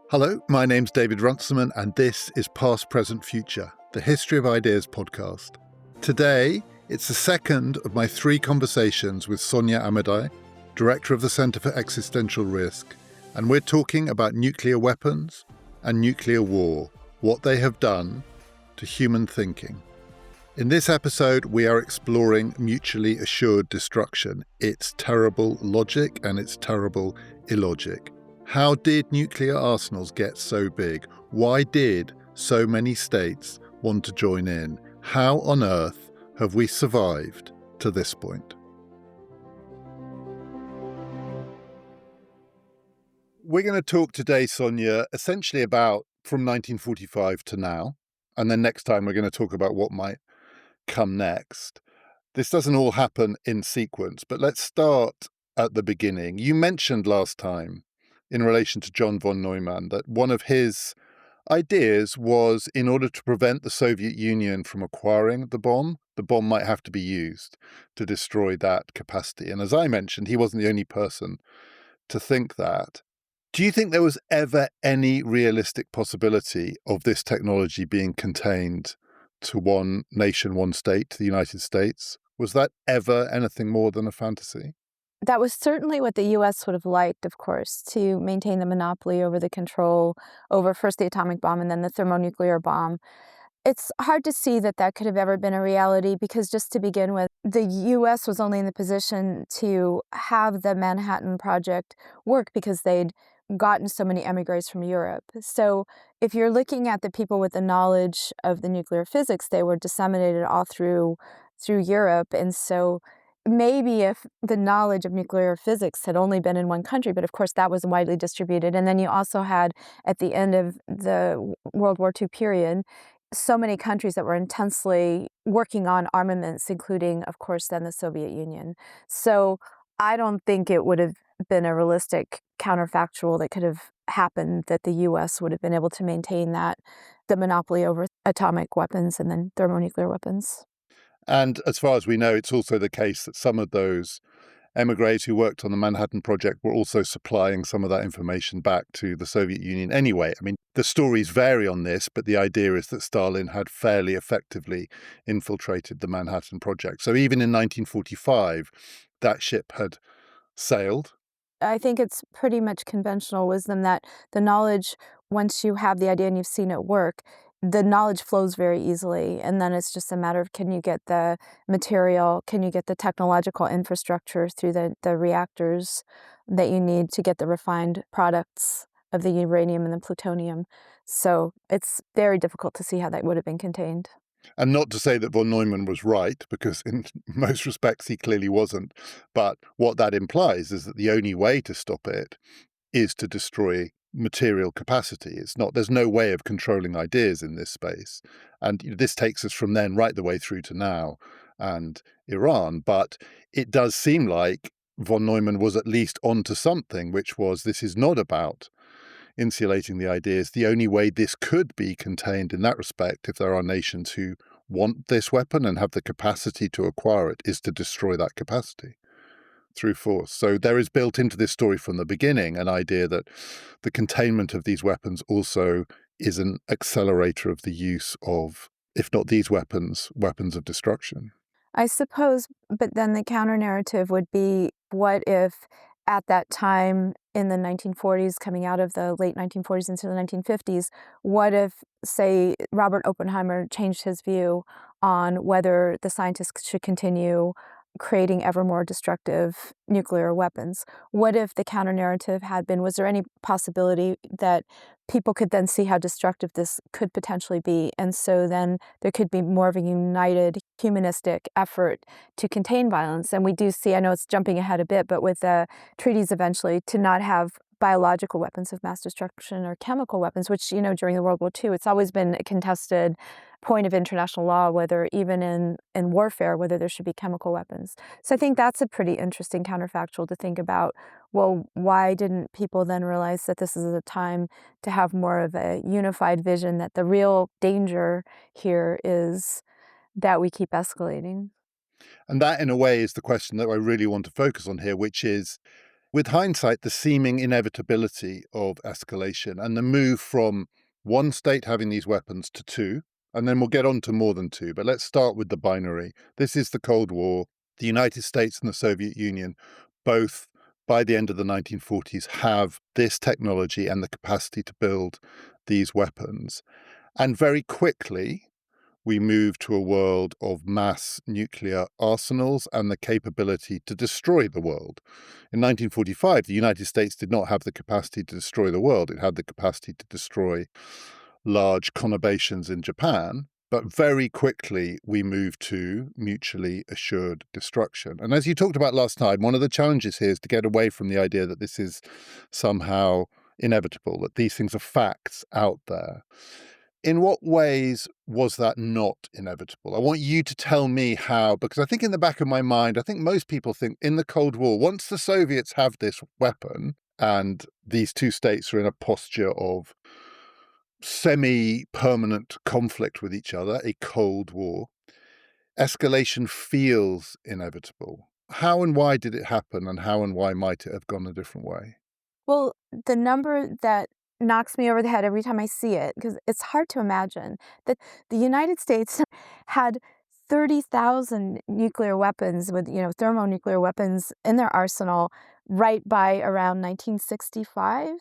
Hello, my name's David Runciman, and this is Past, Present, Future, the History of Ideas podcast. Today, it's the second of my 3 conversations with Sonia Amadae, Director of the Centre for Existential Risk, and we're talking about nuclear weapons and nuclear war, what they have done to human thinking. In this episode, we are exploring mutually assured destruction, its terrible logic and its terrible illogic. How did nuclear arsenals get so big? Why did so many states want to join in? How on earth have we survived to this point? We're going to talk today, Sonia, essentially about from 1945 to now. And then next time we're going to talk about what might come next. This doesn't all happen in sequence, but let's start at the beginning. You mentioned last time, in relation to John von Neumann, that one of his ideas was, in order to prevent the Soviet Union from acquiring the bomb might have to be used to destroy that capacity. And as I mentioned, he wasn't the only person to think that. Do you think there was ever any realistic possibility of this technology being contained to one nation, one state, to the United States? Was that ever anything more than a fantasy? That was certainly what the U.S. would have liked, of course, to maintain the monopoly over the control over first the atomic bomb and then the thermonuclear bomb. It's hard to see that that could have ever been a reality because, just to begin with, the U.S. was only in the position to have the Manhattan Project work because they'd gotten so many emigres from Europe. So if you're looking at the people with the knowledge of the nuclear physics, they were disseminated all through Europe. And so maybe if the knowledge of nuclear physics had only been in one country, but of course that was widely distributed. And then you also had, at the end of the World War II period, so many countries that were intensely working on armaments, including, of course, then the Soviet Union. So I don't think it would have been a realistic counterfactual that could have happened that the U.S. would have been able to maintain the monopoly over atomic weapons and then thermonuclear weapons. And as far as we know, it's also the case that some of those emigres who worked on the Manhattan Project were also supplying some of that information back to the Soviet Union anyway. I mean, the stories vary on this, but the idea is that Stalin had fairly effectively infiltrated the Manhattan Project. So even in 1945, that ship had sailed. I think it's pretty much conventional wisdom that the knowledge, once you have the idea and you've seen it work, the knowledge flows very easily. And then it's just a matter of, can you get the material, can you get the technological infrastructure through the reactors that you need to get the refined products of the uranium and the plutonium. So it's very difficult to see how that would have been contained. And not to say that von Neumann was right, because in most respects he clearly wasn't. But what that implies is that the only way to stop it is to destroy material capacity. There's no way of controlling ideas in this space. And this takes us from then right the way through to now and Iran. But it does seem like von Neumann was at least onto something, which was, this is not about insulating the ideas. The only way this could be contained in that respect, if there are nations who want this weapon and have the capacity to acquire it, is to destroy that capacity through force. So there is built into this story from the beginning an idea that the containment of these weapons also is an accelerator of the use of, if not these weapons, weapons of destruction. I suppose, but then the counter narrative would be, what if at that time in the 1940s, coming out of the late 1940s into the 1950s, what if, say, Robert Oppenheimer changed his view on whether the scientists should continue creating ever more destructive nuclear weapons? What if the counter-narrative had been, was there any possibility that people could then see how destructive this could potentially be? And so then there could be more of a united humanistic effort to contain violence. And we do see, I know it's jumping ahead a bit, but with the treaties eventually to not have biological weapons of mass destruction or chemical weapons, which, you know, during the World War II, it's always been a contested point of international law, whether even in warfare, whether there should be chemical weapons. So I think that's a pretty interesting counterfactual to think about. Well, why didn't people then realize that this is a time to have more of a unified vision, that the real danger here is that we keep escalating. And that, in a way, is the question that I really want to focus on here, which is, with hindsight, the seeming inevitability of escalation and the move from one state having these weapons to two, and then we'll get on to more than two. But let's start with the binary. This is the Cold War. The United States and the Soviet Union both, by the end of the 1940s, have this technology and the capacity to build these weapons. And very quickly, we move to a world of mass nuclear arsenals and the capability to destroy the world. In 1945, the United States did not have the capacity to destroy the world. It had the capacity to destroy large conurbations in Japan. But very quickly, we move to mutually assured destruction. And as you talked about last time, one of the challenges here is to get away from the idea that this is somehow inevitable, that these things are facts out there. In what ways was that not inevitable? I want you to tell me how, because I think in the back of my mind, I think most people think in the Cold War, once the Soviets have this weapon and these two states are in a posture of semi-permanent conflict with each other, a Cold War, escalation feels inevitable. How and why did it happen, and how and why might it have gone a different way? Well, the number that knocks me over the head every time I see it, because it's hard to imagine that the United States had 30,000 nuclear weapons with, thermonuclear weapons in their arsenal right by around 1965.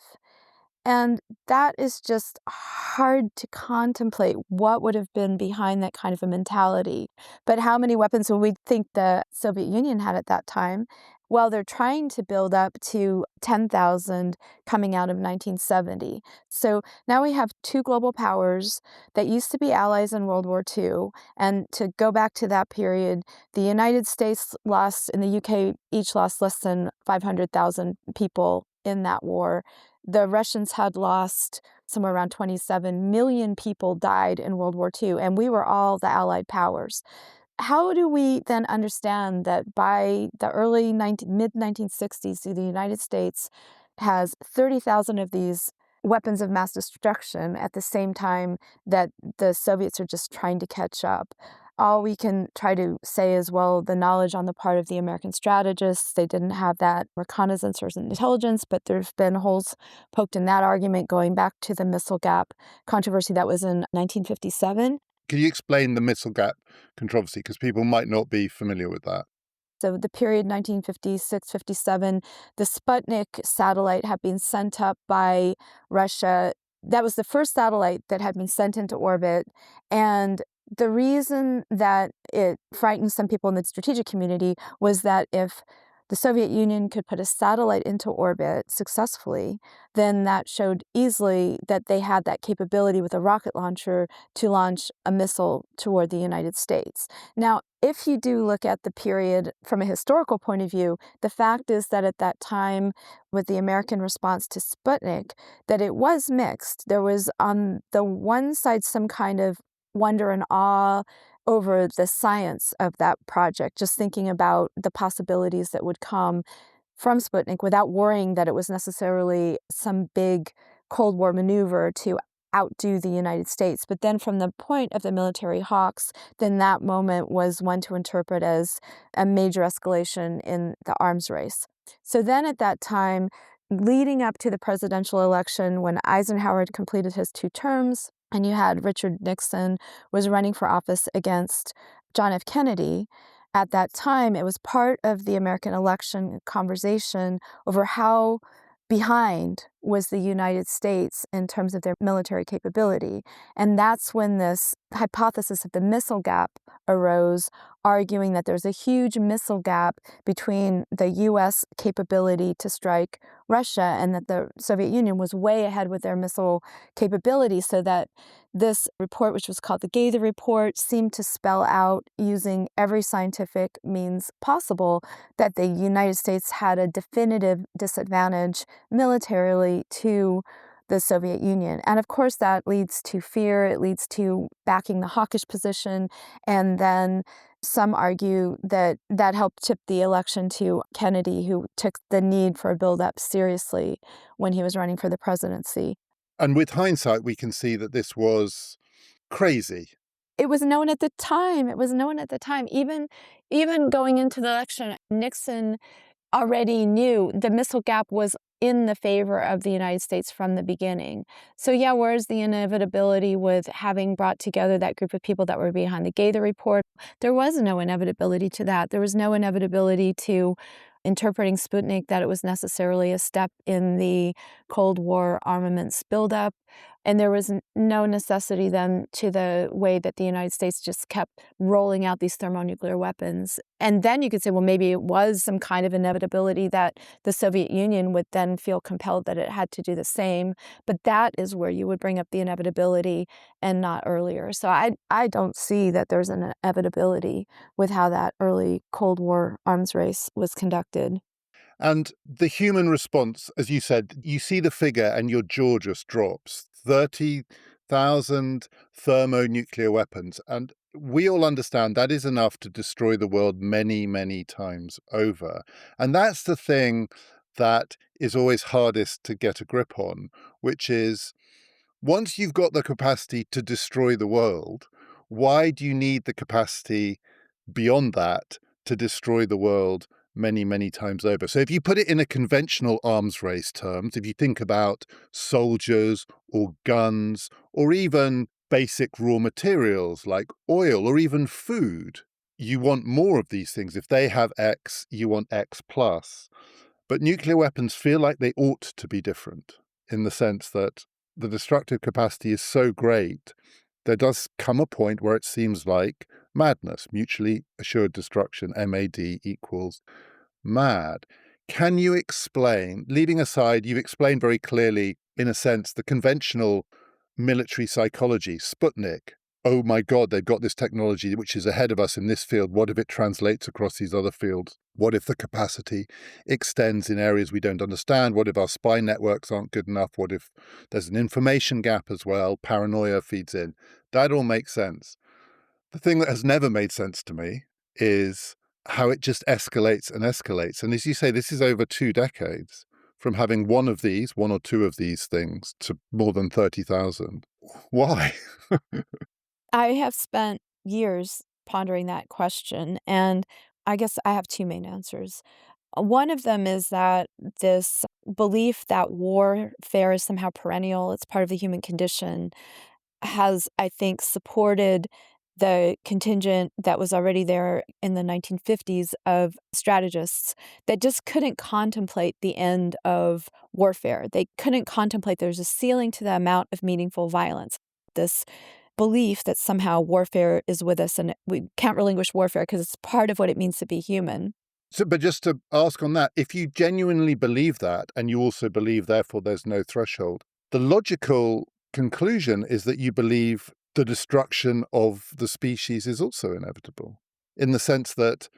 And that is just hard to contemplate what would have been behind that kind of a mentality. But how many weapons would we think the Soviet Union had at that time? Well, they're trying to build up to 10,000 coming out of 1970. So now we have two global powers that used to be allies in World War II. And to go back to that period, the United States lost and the UK each lost less than 500,000 people in that war. The Russians had lost somewhere around 27 million people died in World War II, and we were all the Allied powers. How do we then understand that by the mid-1960s, the United States has 30,000 of these weapons of mass destruction at the same time that the Soviets are just trying to catch up? All we can try to say is, well, the knowledge on the part of the American strategists, they didn't have that reconnaissance or intelligence, but there's been holes poked in that argument going back to the missile gap controversy that was in 1957. Can you explain the missile gap controversy? Because people might not be familiar with that. So the period 1956, 57, the Sputnik satellite had been sent up by Russia. That was the first satellite that had been sent into orbit. And the reason that it frightened some people in the strategic community was that if the Soviet Union could put a satellite into orbit successfully, then that showed easily that they had that capability with a rocket launcher to launch a missile toward the United States. Now, if you do look at the period from a historical point of view, the fact is that at that time, with the American response to Sputnik, that it was mixed. There was on the one side some kind of wonder and awe over the science of that project, just thinking about the possibilities that would come from Sputnik without worrying that it was necessarily some big Cold War maneuver to outdo the United States. But then from the point of the military hawks, then that moment was one to interpret as a major escalation in the arms race. So then at that time, leading up to the presidential election, when Eisenhower had completed his 2 terms, and you had Richard Nixon was running for office against John F. Kennedy. At that time, it was part of the American election conversation over how behind was the United States in terms of their military capability. And that's when this hypothesis of the missile gap arose, arguing that there's a huge missile gap between the U.S. capability to strike Russia and that the Soviet Union was way ahead with their missile capability, so that this report, which was called the Gaither Report, seemed to spell out, using every scientific means possible, that the United States had a definitive disadvantage militarily to the Soviet Union. And of course, that leads to fear. It leads to backing the hawkish position. And then some argue that that helped tip the election to Kennedy, who took the need for a buildup seriously when he was running for the presidency. And with hindsight, we can see that this was crazy. It was known at the time, it was known at the time. Even going into the election, Nixon already knew the missile gap was in the favor of the United States from the beginning. So yeah, where's the inevitability with having brought together that group of people that were behind the Gaither report? There was no inevitability to that. There was no inevitability to interpreting Sputnik that it was necessarily a step in the Cold War armaments buildup. And there was no necessity then to the way that the United States just kept rolling out these thermonuclear weapons. And then you could say, well, maybe it was some kind of inevitability that the Soviet Union would then feel compelled that it had to do the same. But that is where you would bring up the inevitability and not earlier. So I don't see that there's an inevitability with how that early Cold War arms race was conducted. And the human response, as you said, you see the figure and your jaw just drops. 30,000 thermonuclear weapons. And we all understand that is enough to destroy the world many, many times over. And that's the thing that is always hardest to get a grip on, which is once you've got the capacity to destroy the world, why do you need the capacity beyond that to destroy the world many, many times over? So if you put it in a conventional arms race terms, if you think about soldiers or guns or even basic raw materials like oil or even food, you want more of these things. If they have X, you want X plus. But nuclear weapons feel like they ought to be different in the sense that the destructive capacity is so great, there does come a point where it seems like madness, mutually assured destruction, M.A.D equals mad. Can you explain, leaving aside, you've explained very clearly, in a sense, the conventional military psychology, Sputnik. Oh my God, they've got this technology which is ahead of us in this field. What if it translates across these other fields? What if the capacity extends in areas we don't understand? What if our spy networks aren't good enough? What if there's an information gap as well? Paranoia feeds in. That all makes sense. The thing that has never made sense to me is how it just escalates and escalates. And as you say, this is over 2 decades from having one of these, one or two of these things, to more than 30,000. Why? I have spent years pondering that question, and I guess I have two main answers. One of them is that this belief that warfare is somehow perennial, it's part of the human condition, has, I think, supported the contingent that was already there in the 1950s of strategists that just couldn't contemplate the end of warfare. They couldn't contemplate there's a ceiling to the amount of meaningful violence. This belief that somehow warfare is with us and we can't relinquish warfare because it's part of what it means to be human. So, but just to ask on that, if you genuinely believe that, and you also believe, therefore, there's no threshold, the logical conclusion is that you believe the destruction of the species is also inevitable, in the sense that,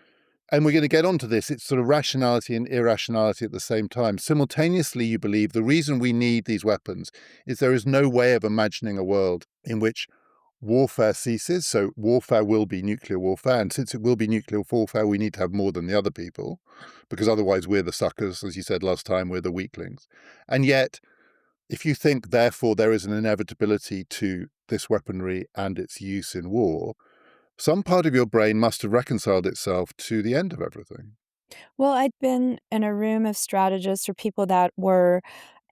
and we're going to get onto this, it's sort of rationality and irrationality at the same time. Simultaneously, you believe the reason we need these weapons is there is no way of imagining a world in which warfare ceases. So warfare will be nuclear warfare. And since it will be nuclear warfare, we need to have more than the other people, because otherwise we're the suckers. As you said last time, we're the weaklings. And yet, if you think, therefore, there is an inevitability to this weaponry and its use in war, some part of your brain must have reconciled itself to the end of everything. Well, I'd been in a room of strategists or people that were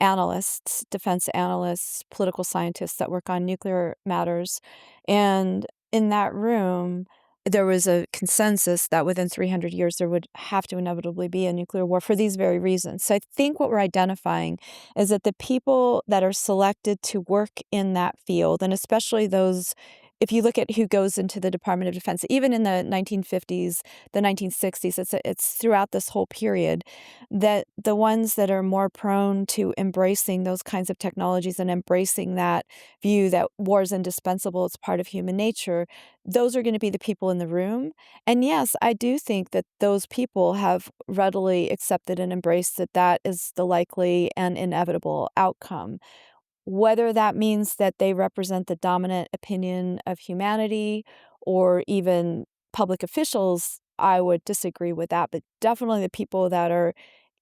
analysts, defense analysts, political scientists that work on nuclear matters. And in that room, there was a consensus that within 300 years there would have to inevitably be a nuclear war for these very reasons. So I think what we're identifying is that the people that are selected to work in that field, and especially those, if you look at who goes into the Department of Defense, even in the 1950s, the 1960s, it's throughout this whole period, that the ones that are more prone to embracing those kinds of technologies and embracing that view that war is indispensable, it's part of human nature, those are going to be the people in the room. And yes, I do think that those people have readily accepted and embraced that that is the likely and inevitable outcome. Whether that means that they represent the dominant opinion of humanity or even public officials, I would disagree with that. But definitely the people that are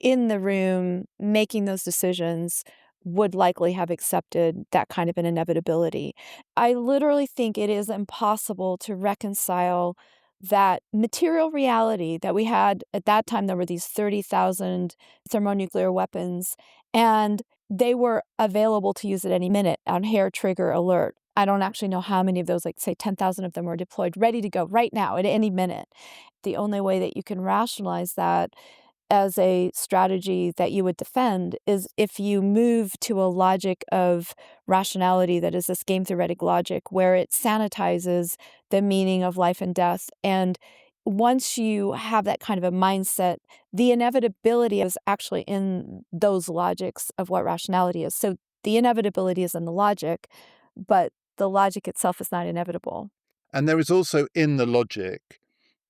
in the room making those decisions would likely have accepted that kind of an inevitability. I literally think it is impossible to reconcile that material reality that we had at that time. There were these 30,000 thermonuclear weapons, and they were available to use at any minute on hair trigger alert. I don't actually know how many of those, like say 10,000 of them were deployed, ready to go right now at any minute. The only way that you can rationalize that as a strategy that you would defend is if you move to a logic of rationality that is this game theoretic logic where it sanitizes the meaning of life and death. And once you have that kind of a mindset, the inevitability is actually in those logics of what rationality is. So the inevitability is in the logic, but the logic itself is not inevitable. And there is also in the logic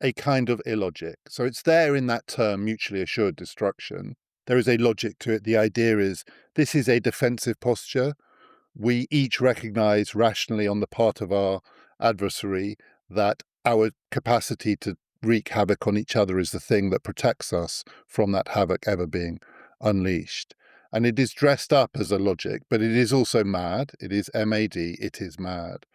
a kind of illogic. So it's there in that term, mutually assured destruction. There is a logic to it. The idea is this is a defensive posture. We each recognize rationally on the part of our adversary that our capacity to wreak havoc on each other is the thing that protects us from that havoc ever being unleashed. And it is dressed up as a logic, but it is also mad. It is M.A.D. It is mad.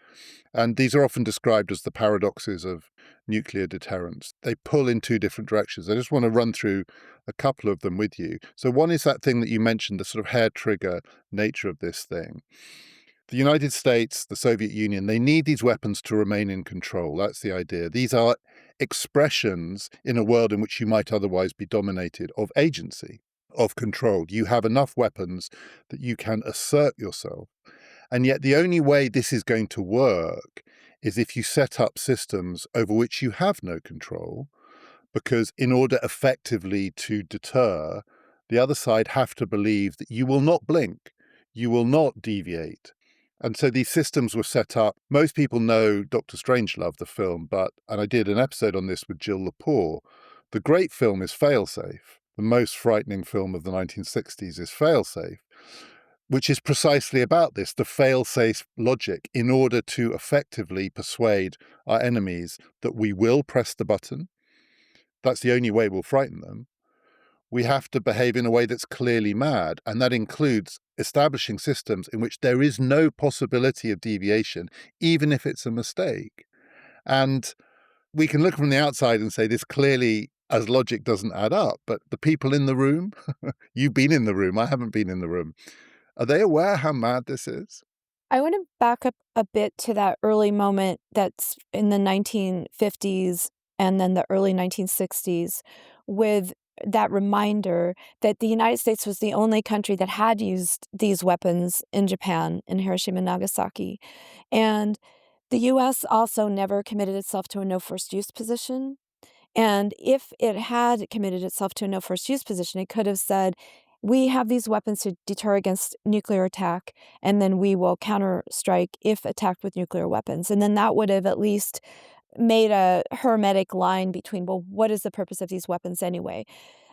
And these are often described as the paradoxes of nuclear deterrence. They pull in two different directions. I just want to run through a couple of them with you. So one is that thing that you mentioned, the sort of hair trigger nature of this thing. The United States, the Soviet Union, they need these weapons to remain in control. That's the idea. These are expressions in a world in which you might otherwise be dominated of agency, of control. You have enough weapons that you can assert yourself. And yet the only way this is going to work is if you set up systems over which you have no control, because in order effectively to deter, the other side have to believe that you will not blink, you will not deviate. And so these systems were set up. Most people know Dr. Strangelove, the film, and I did an episode on this with Jill Lepore. The great film is Failsafe. The most frightening film of the 1960s is Failsafe, which is precisely about this, the fail-safe logic, in order to effectively persuade our enemies that we will press the button. That's the only way we'll frighten them. We have to behave in a way that's clearly mad, and that includes establishing systems in which there is no possibility of deviation, even if it's a mistake. And we can look from the outside and say this clearly, as logic, doesn't add up, but the people in the room, you've been in the room, I haven't been in the room, are they aware how mad this is? I want to back up a bit to that early moment that's in the 1950s and then the early 1960s with that reminder that the United States was the only country that had used these weapons in Japan, in Hiroshima and Nagasaki. And the US also never committed itself to a no first use position. And if it had committed itself to a no first use position, it could have said, we have these weapons to deter against nuclear attack, and then we will counterstrike if attacked with nuclear weapons. And then that would have at least made a hermetic line between, well, what is the purpose of these weapons anyway?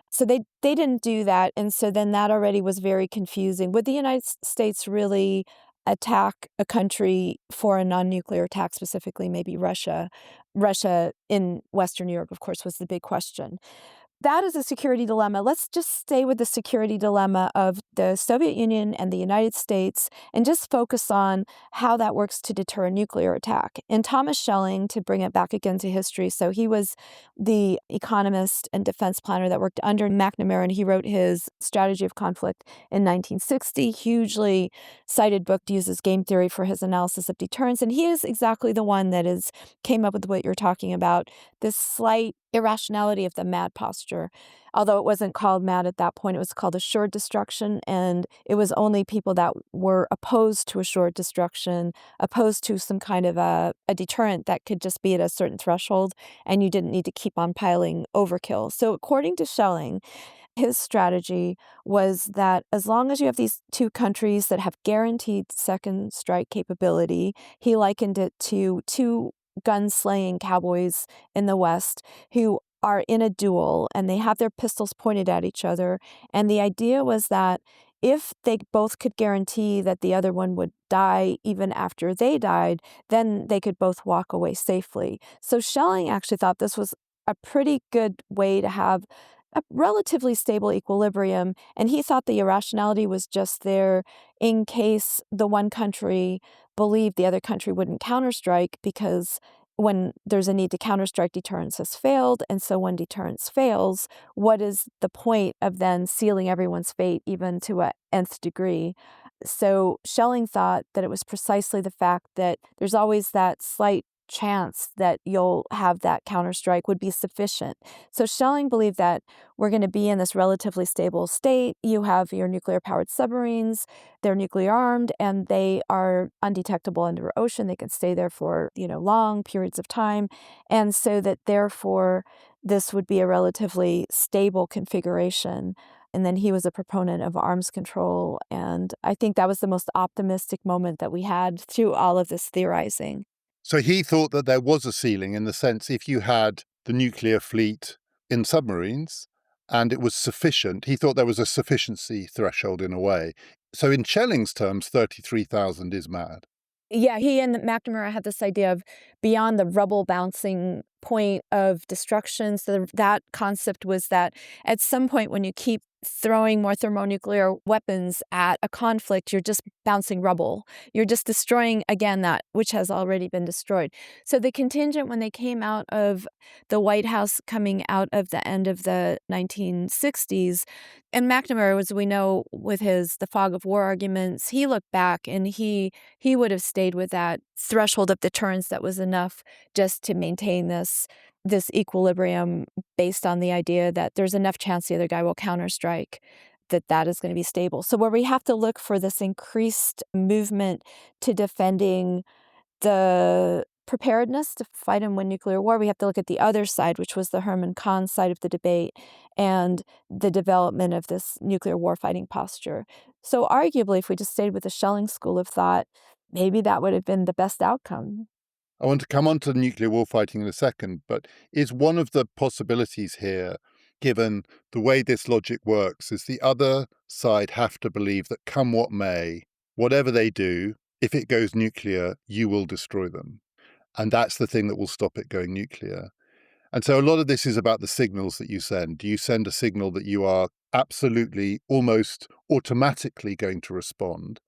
So they didn't do that, and so then that already was very confusing. Would the United States really attack a country for a non-nuclear attack, specifically maybe Russia? Russia in Western Europe, of course, was the big question. That is a security dilemma. Let's just stay with the security dilemma of the Soviet Union and the United States and just focus on how that works to deter a nuclear attack. And Thomas Schelling, to bring it back again to history, so he was the economist and defense planner that worked under McNamara, and he wrote his Strategy of Conflict in 1960, hugely cited book, uses game theory for his analysis of deterrence. And he is exactly the one that came up with what you're talking about, this slight irrationality of the MAD posture. Although it wasn't called MAD at that point, it was called assured destruction, and it was only people that were opposed to assured destruction, opposed to some kind of a deterrent that could just be at a certain threshold, and you didn't need to keep on piling overkill. So according to Schelling, his strategy was that as long as you have these two countries that have guaranteed second strike capability, he likened it to two gun-slaying cowboys in the West who are in a duel and they have their pistols pointed at each other. And the idea was that if they both could guarantee that the other one would die even after they died, then they could both walk away safely. So Schelling actually thought this was a pretty good way to have a relatively stable equilibrium, and he thought the irrationality was just there in case the one country believed the other country wouldn't counterstrike, because when there's a need to counterstrike, deterrence has failed, and so when deterrence fails, what is the point of then sealing everyone's fate even to a nth degree? So Schelling thought that it was precisely the fact that there's always that slight chance that you'll have that counterstrike would be sufficient. So Schelling believed that we're going to be in this relatively stable state. You have your nuclear-powered submarines, they're nuclear armed, and they are undetectable under ocean. They can stay there for, long periods of time. And so that therefore this would be a relatively stable configuration. And then he was a proponent of arms control. And I think that was the most optimistic moment that we had through all of this theorizing. So he thought that there was a ceiling in the sense if you had the nuclear fleet in submarines and it was sufficient, he thought there was a sufficiency threshold in a way. So in Schelling's terms, 33,000 is mad. Yeah, he and McNamara had this idea of beyond the rubble bouncing point of destruction. So that concept was that at some point when you keep throwing more thermonuclear weapons at a conflict, you're just bouncing rubble. You're just destroying, again, that which has already been destroyed. So the contingent, when they came out of the White House, coming out of the end of the 1960s, and McNamara, as we know, with the fog of war arguments, he looked back and he would have stayed with that threshold of deterrence that was enough just to maintain this equilibrium based on the idea that there's enough chance the other guy will counterstrike, that is going to be stable. So where we have to look for this increased movement to defending the preparedness to fight and win nuclear war, we have to look at the other side, which was the Herman Kahn side of the debate and the development of this nuclear warfighting posture. So arguably, if we just stayed with the Schelling school of thought, maybe that would have been the best outcome. I want to come on to nuclear warfighting in a second, but is one of the possibilities here, given the way this logic works, is the other side have to believe that come what may, whatever they do, if it goes nuclear, you will destroy them. And that's the thing that will stop it going nuclear. And so a lot of this is about the signals that you send. Do you send a signal that you are absolutely, almost automatically going to respond?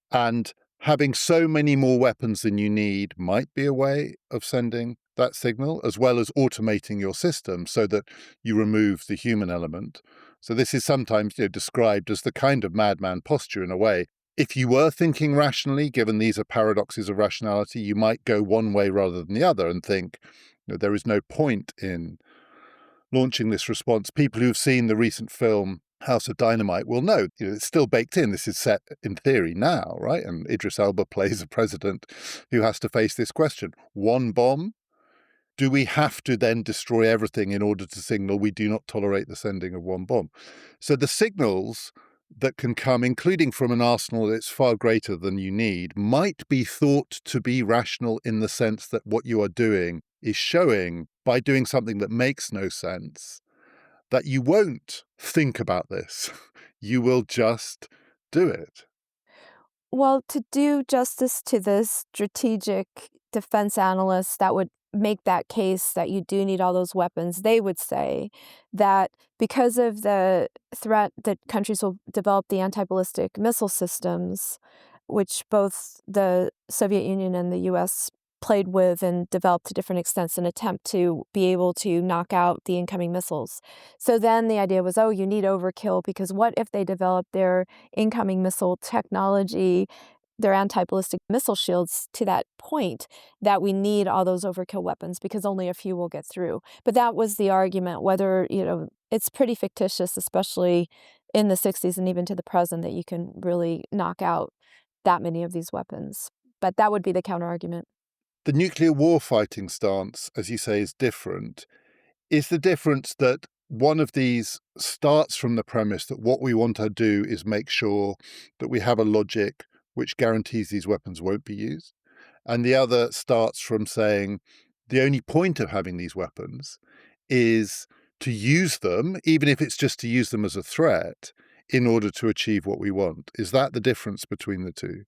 And having so many more weapons than you need might be a way of sending that signal, as well as automating your system so that you remove the human element. So this is sometimes described as the kind of madman posture in a way. If you were thinking rationally, given these are paradoxes of rationality, you might go one way rather than the other and think there is no point in launching this response. People who've seen the recent film House of Dynamite will know, it's still baked in. This is set in theory now, right? And Idris Elba plays a president who has to face this question. One bomb? Do we have to then destroy everything in order to signal we do not tolerate the sending of one bomb? So the signals that can come, including from an arsenal that's far greater than you need, might be thought to be rational in the sense that what you are doing is showing, by doing something that makes no sense, that you won't think about this. You will just do it. Well, to do justice to the strategic defense analysts that would make that case that you do need all those weapons, they would say that because of the threat that countries will develop the anti-ballistic missile systems, which both the Soviet Union and the U.S. played with and developed to different extents in an attempt to be able to knock out the incoming missiles. So then the idea was, oh, you need overkill, because what if they develop their incoming missile technology, their anti-ballistic missile shields to that point that we need all those overkill weapons because only a few will get through. But that was the argument, whether, it's pretty fictitious, especially in the 60s and even to the present, that you can really knock out that many of these weapons. But that would be the counter-argument. The nuclear warfighting stance, as you say, is different. Is the difference that one of these starts from the premise that what we want to do is make sure that we have a logic which guarantees these weapons won't be used, and the other starts from saying the only point of having these weapons is to use them, even if it's just to use them as a threat, in order to achieve what we want? Is that the difference between the two?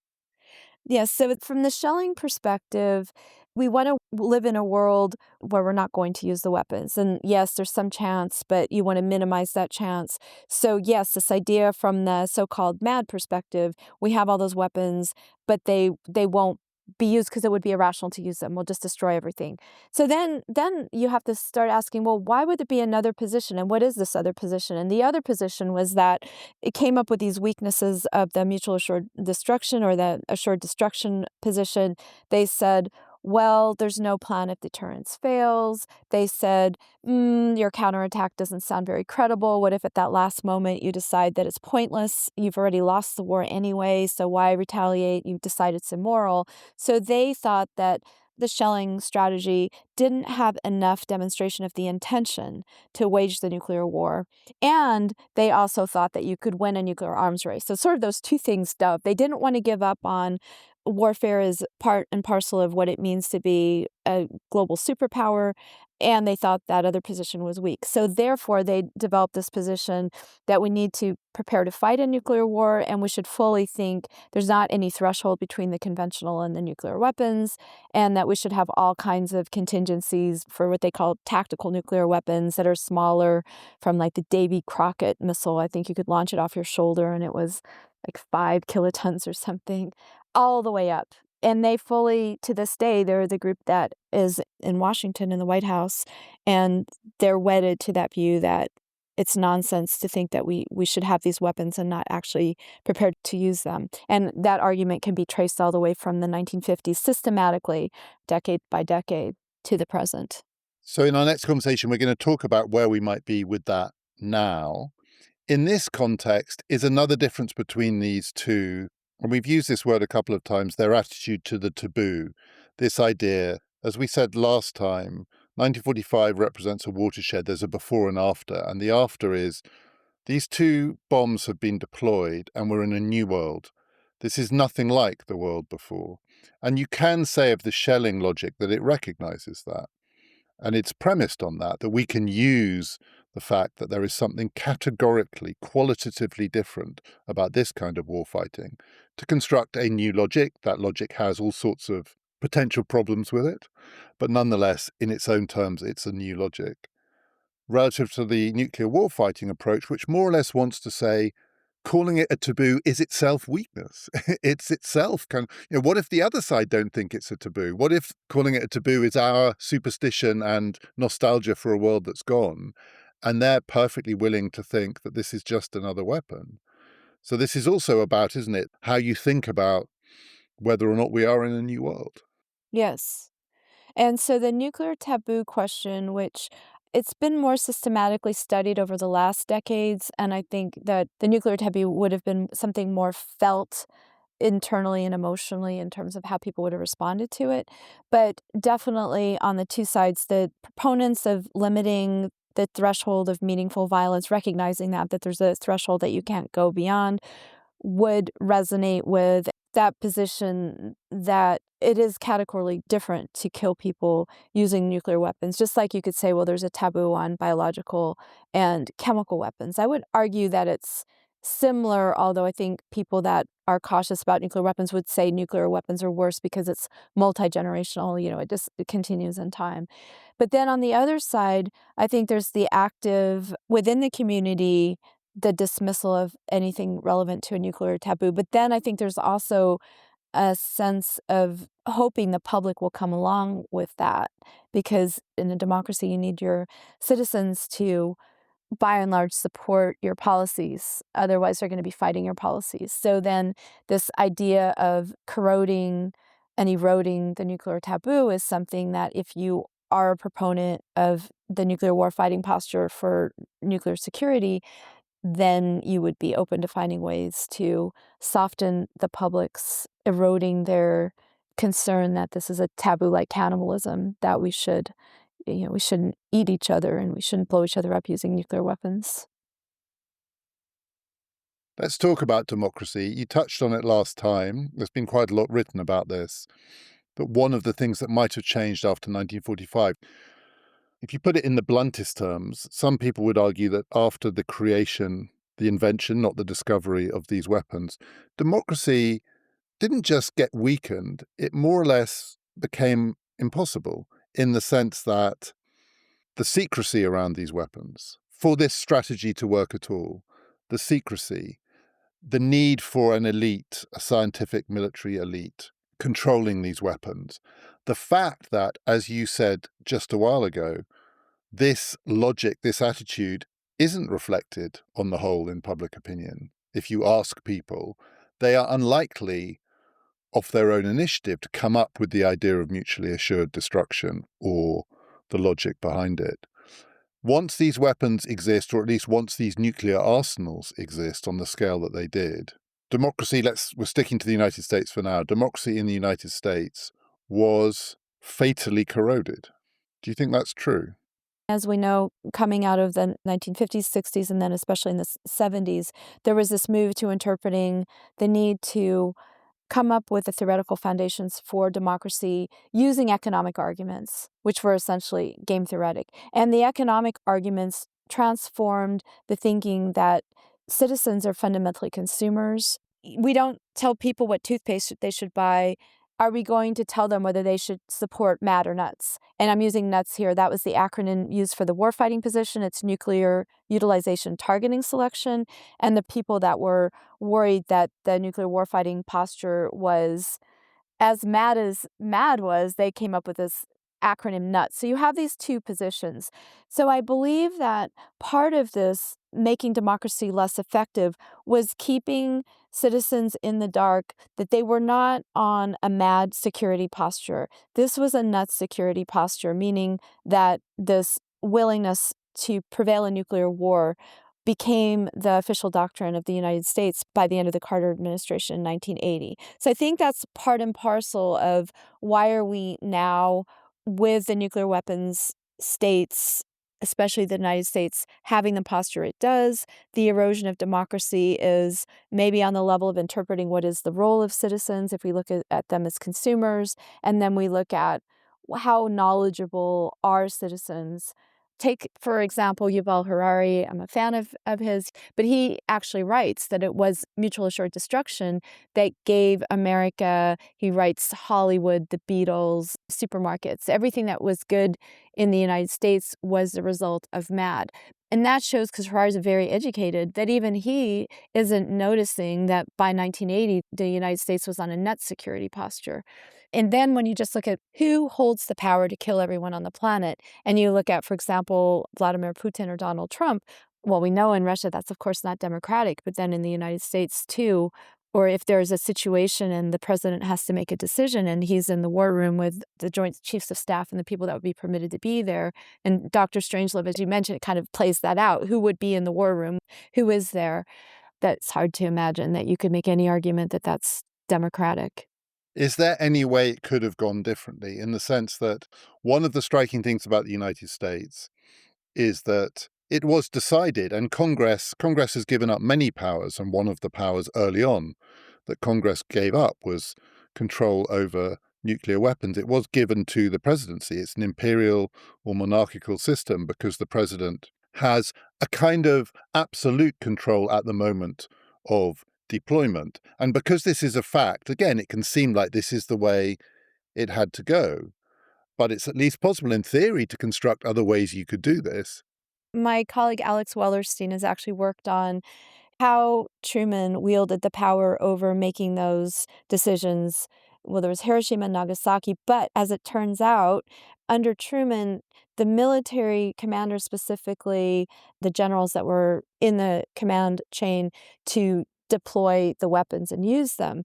Yes, so from the Schelling perspective, we wanna live in a world where we're not going to use the weapons, and yes, there's some chance, but you wanna minimize that chance. So, yes, this idea from the so-called M.A.D perspective, we have all those weapons, but they won't be used because it would be irrational to use them, we'll just destroy everything. So then you have to start asking, well, why would there be another position, and what is this other position? And the other position was that it came up with these weaknesses of the mutual assured destruction or the assured destruction position. They said, well, there's no plan if deterrence fails. They said, your counterattack doesn't sound very credible. What if at that last moment you decide that it's pointless? You've already lost the war anyway, so why retaliate? You've decided it's immoral. So they thought that the Schelling strategy didn't have enough demonstration of the intention to wage the nuclear war. And they also thought that you could win a nuclear arms race. So sort of those two things dove. They didn't want to give up on warfare as part and parcel of what it means to be a global superpower, and they thought that other position was weak. So therefore, they developed this position that we need to prepare to fight a nuclear war, and we should fully think there's not any threshold between the conventional and the nuclear weapons, and that we should have all kinds of contingencies for what they call tactical nuclear weapons that are smaller, from like the Davy Crockett missile. I think you could launch it off your shoulder and it was like 5 kilotons or something, all the way up. And they fully, to this day, they're the group that is in Washington in the White House, and they're wedded to that view that it's nonsense to think that we should have these weapons and not actually prepared to use them. And that argument can be traced all the way from the 1950s systematically, decade by decade, to the present. So, in our next conversation, we're going to talk about where we might be with that now. In this context, is another difference between these two, and we've used this word a couple of times, their attitude to the taboo. This idea, as we said last time, 1945 represents a watershed. There's a before and after. And the after is these two bombs have been deployed and we're in a new world. This is nothing like the world before. And you can say of the Schelling logic that it recognizes that. And it's premised on that we can use the fact that there is something categorically, qualitatively different about this kind of warfighting to construct a new logic. That logic has all sorts of potential problems with it, but nonetheless, in its own terms, it's a new logic. Relative to the nuclear warfighting approach, which more or less wants to say calling it a taboo is itself weakness. It's itself kind of, what if the other side don't think it's a taboo? What if calling it a taboo is our superstition and nostalgia for a world that's gone? And they're perfectly willing to think that this is just another weapon. So this is also about, isn't it, how you think about whether or not we are in a new world. Yes. And so the nuclear taboo question, which it's been more systematically studied over the last decades, and I think that the nuclear taboo would have been something more felt internally and emotionally in terms of how people would have responded to it. But definitely on the two sides, the proponents of limiting the threshold of meaningful violence, recognizing that there's a threshold that you can't go beyond, would resonate with that position that it is categorically different to kill people using nuclear weapons. Just like you could say, well, there's a taboo on biological and chemical weapons. I would argue that it's similar, although I think people that are cautious about nuclear weapons would say nuclear weapons are worse because it's multi-generational, it continues in time. But then on the other side, I think there's the active within the community, the dismissal of anything relevant to a nuclear taboo. But then I think there's also a sense of hoping the public will come along with that, because in a democracy, you need your citizens to, by and large, support your policies. Otherwise, they're going to be fighting your policies. So then this idea of corroding and eroding the nuclear taboo is something that if you are a proponent of the nuclear warfighting posture for nuclear security, then you would be open to finding ways to soften the public's eroding their concern that this is a taboo like cannibalism, that we shouldn't eat each other and we shouldn't blow each other up using nuclear weapons. Let's talk about democracy. You touched on it last time. There's been quite a lot written about this. But one of the things that might have changed after 1945, if you put it in the bluntest terms, some people would argue that after the creation, the invention, not the discovery of these weapons, democracy didn't just get weakened, it more or less became impossible in the sense that the secrecy around these weapons, for this strategy to work at all, the secrecy, the need for an elite, a scientific military elite, controlling these weapons, the fact that, as you said just a while ago, this logic, this attitude isn't reflected on the whole in public opinion. If you ask people, they are unlikely, of their own initiative, to come up with the idea of mutually assured destruction or the logic behind it. Once these weapons exist, or at least once these nuclear arsenals exist on the scale that they did, democracy, we're sticking to the United States for now, democracy in the United States was fatally corroded. Do you think that's true? As we know, coming out of the 1950s, 60s, and then especially in the 70s, there was this move to interpreting the need to come up with the theoretical foundations for democracy using economic arguments, which were essentially game theoretic. And the economic arguments transformed the thinking that citizens are fundamentally consumers. We don't tell people what toothpaste they should buy. Are we going to tell them whether they should support M.A.D or N.U.T.S? And I'm using N.U.T.S here. That was the acronym used for the warfighting position. It's nuclear utilization targeting selection. And the people that were worried that the nuclear warfighting posture was as mad as M.A.D was, they came up with this acronym N.U.T S. So you have these two positions. So I believe that part of this making democracy less effective was keeping citizens in the dark, that they were not on a M.A.D security posture. This was a N.U.T S security posture, meaning that this willingness to prevail in nuclear war became the official doctrine of the United States by the end of the Carter administration in 1980. So I think that's part and parcel of why are we now, with the nuclear weapons states, especially the United States, having the posture it does. The erosion of democracy is maybe on the level of interpreting what is the role of citizens if we look at them as consumers, and then we look at how knowledgeable are citizens. Take, for example, Yuval Harari. I'm a fan of his, but he actually writes that it was mutual assured destruction that gave America, he writes, Hollywood, the Beatles, supermarkets, everything that was good in the United States was the result of M.A.D. And that shows, because Harari's very educated, that even he isn't noticing that by 1980, the United States was on a N.U.T security posture. And then when you just look at who holds the power to kill everyone on the planet, and you look at, for example, Vladimir Putin or Donald Trump, well, we know in Russia that's, of course, not democratic, but then in the United States, too, or if there's a situation and the president has to make a decision and he's in the war room with the Joint Chiefs of Staff and the people that would be permitted to be there, and Dr. Strangelove, as you mentioned, it kind of plays that out. Who would be in the war room? Who is there? That's hard to imagine that you could make any argument that that's democratic. Is there any way it could have gone differently, in the sense that one of the striking things about the United States is that it was decided, and Congress has given up many powers, and one of the powers early on that Congress gave up was control over nuclear weapons. It was given to the presidency. It's an imperial or monarchical system because the president has a kind of absolute control at the moment of deployment. And because this is a fact, again, it can seem like this is the way it had to go. But it's at least possible in theory to construct other ways you could do this. My colleague Alex Wellerstein has actually worked on how Truman wielded the power over making those decisions. Well, there was Hiroshima and Nagasaki, but as it turns out, under Truman, the military commanders, specifically the generals that were in the command chain to deploy the weapons and use them,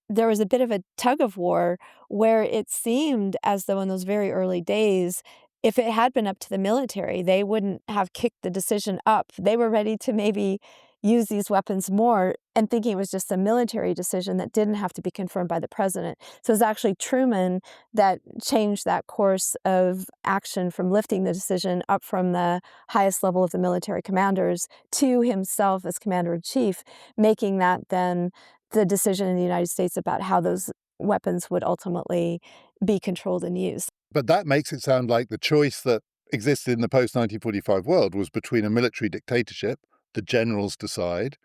there was a bit of a tug of war where it seemed as though in those very early days, if it had been up to the military, they wouldn't have kicked the decision up. They were ready to maybe use these weapons more and thinking it was just a military decision that didn't have to be confirmed by the president. So it's actually Truman that changed that course of action from lifting the decision up from the highest level of the military commanders to himself as commander-in-chief, making that then the decision in the United States about how those weapons would ultimately be controlled and used. But that makes it sound like the choice that existed in the post-1945 world was between a military dictatorship, the generals decide,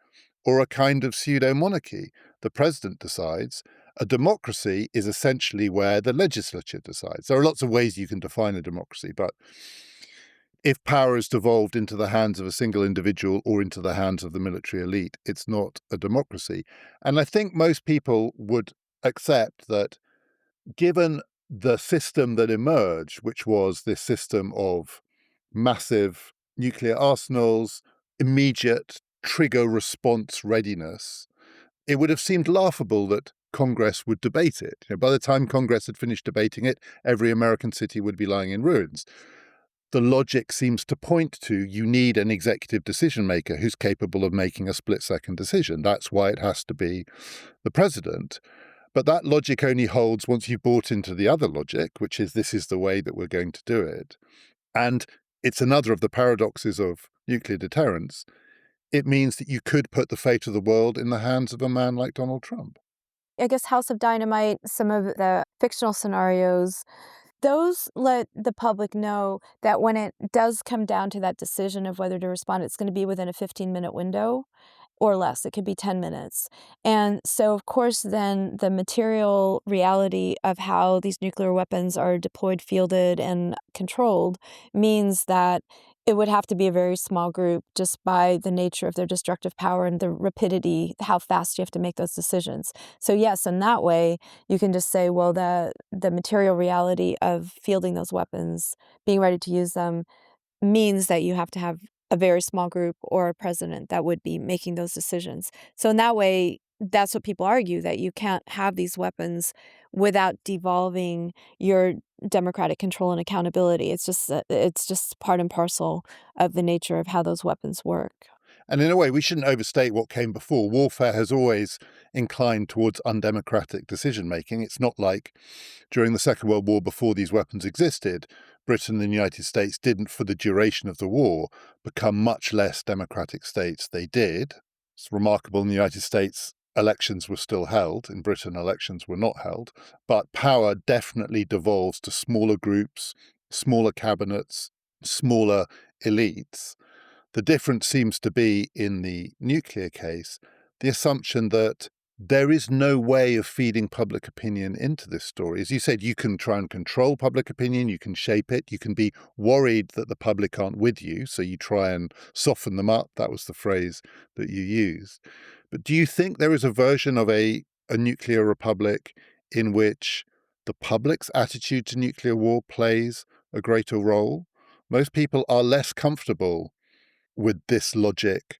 or a kind of pseudo-monarchy. The president decides, A democracy is essentially where the legislature decides. There are lots of ways you can define a democracy, but if power is devolved into the hands of a single individual or into the hands of the military elite, it's not a democracy. And I think most people would accept that, given the system that emerged, which was this system of massive nuclear arsenals, immediate trigger response readiness, it would have seemed laughable that Congress would debate it. By the time Congress had finished debating it, every American city would be lying in ruins. The logic seems to point to you need an executive decision maker who's capable of making a split-second decision. That's why it has to be the president. But that logic only holds once you've bought into the other logic, which is this is the way that we're going to do it. And it's another of the paradoxes of nuclear deterrence. It means that you could put the fate of the world in the hands of a man like Donald Trump. I guess House of Dynamite, some of the fictional scenarios, those let the public know that when it does come down to that decision of whether to respond, it's going to be within a 15-minute window or less. It could be 10 minutes. And so, of course, then the material reality of how these nuclear weapons are deployed, fielded, and controlled means that it would have to be a very small group just by the nature of their destructive power and the rapidity, how fast you have to make those decisions. So yes, in that way, you can just say, well, the material reality of fielding those weapons, being ready to use them, means that you have to have a very small group or a president that would be making those decisions. So in that way, that's what people argue, that you can't have these weapons without devolving your democratic control and accountability. It's just part and parcel of the nature of how those weapons work. And in a way, we shouldn't overstate what came before. Warfare has always inclined towards undemocratic decision making. It's not like during the Second World War, before these weapons existed, Britain and the United States didn't, for the duration of the war, become much less democratic states. They did. It's remarkable in the United States, elections were still held. In Britain, elections were not held. But power definitely devolves to smaller groups, smaller cabinets, smaller elites. The difference seems to be, in the nuclear case, the assumption that there is no way of feeding public opinion into this story. As you said, you can try and control public opinion, you can shape it, you can be worried that the public aren't with you, so you try and soften them up. That was the phrase that you used. But do you think there is a version of a nuclear republic in which the public's attitude to nuclear war plays a greater role? Most people are less comfortable with this logic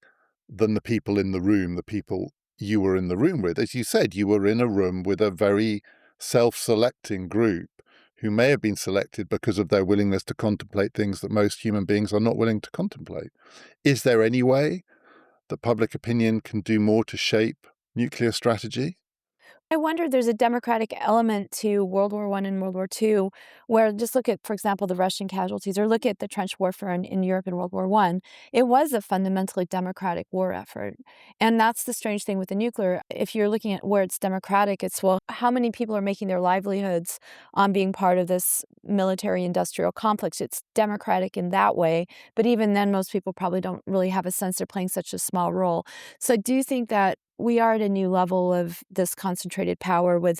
than the people in the room, the people you were in the room with. As you said, you were in a room with a very self-selecting group who may have been selected because of their willingness to contemplate things that most human beings are not willing to contemplate. Is there any way that public opinion can do more to shape nuclear strategy? I wonder, there's a democratic element to World War I and World War II, where just look at, for example, the Russian casualties, or look at the trench warfare in Europe in World War I. It was a fundamentally democratic war effort. And that's the strange thing with the nuclear. If you're looking at where it's democratic, it's, well, how many people are making their livelihoods on being part of this military-industrial complex? It's democratic in that way. But even then, most people probably don't really have a sense they're playing such a small role. So I do think that we are at a new level of this concentrated power with